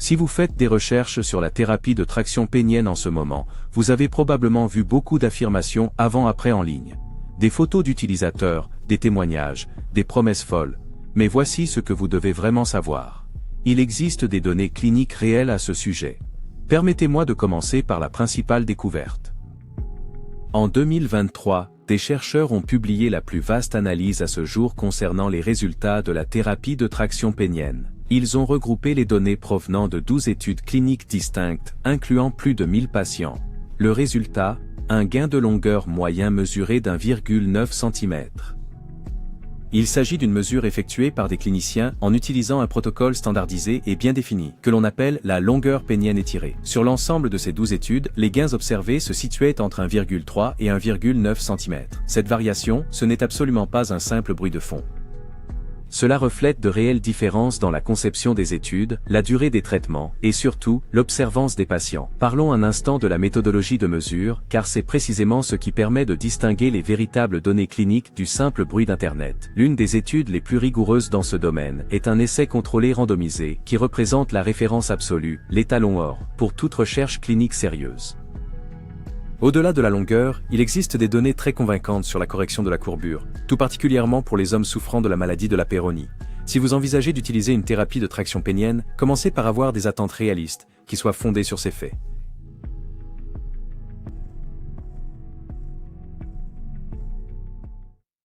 Si vous faites des recherches sur la thérapie de traction pénienne en ce moment, vous avez probablement vu beaucoup d'affirmations avant-après en ligne. Des photos d'utilisateurs, des témoignages, des promesses folles. Mais voici ce que vous devez vraiment savoir. Il existe des données cliniques réelles à ce sujet. Permettez-moi de commencer par la principale découverte. En 2023, des chercheurs ont publié la plus vaste analyse à ce jour concernant les résultats de la thérapie de traction pénienne. Ils ont regroupé les données provenant de 12 études cliniques distinctes, incluant plus de 1000 patients. Le résultat, un gain de longueur moyen mesuré d'1,9 cm. Il s'agit d'une mesure effectuée par des cliniciens en utilisant un protocole standardisé et bien défini, que l'on appelle la longueur pénienne étirée. Sur l'ensemble de ces 12 études, les gains observés se situaient entre 1,3 et 1,9 cm. Cette variation, ce n'est absolument pas un simple bruit de fond. Cela reflète de réelles différences dans la conception des études, la durée des traitements, et surtout, l'observance des patients. Parlons un instant de la méthodologie de mesure, car c'est précisément ce qui permet de distinguer les véritables données cliniques du simple bruit d'Internet. L'une des études les plus rigoureuses dans ce domaine est un essai contrôlé randomisé, qui représente la référence absolue, l'étalon or, pour toute recherche clinique sérieuse. Au-delà de la longueur, il existe des données très convaincantes sur la correction de la courbure, tout particulièrement pour les hommes souffrant de la maladie de la Peyronie. Si vous envisagez d'utiliser une thérapie de traction pénienne, commencez par avoir des attentes réalistes, qui soient fondées sur ces faits.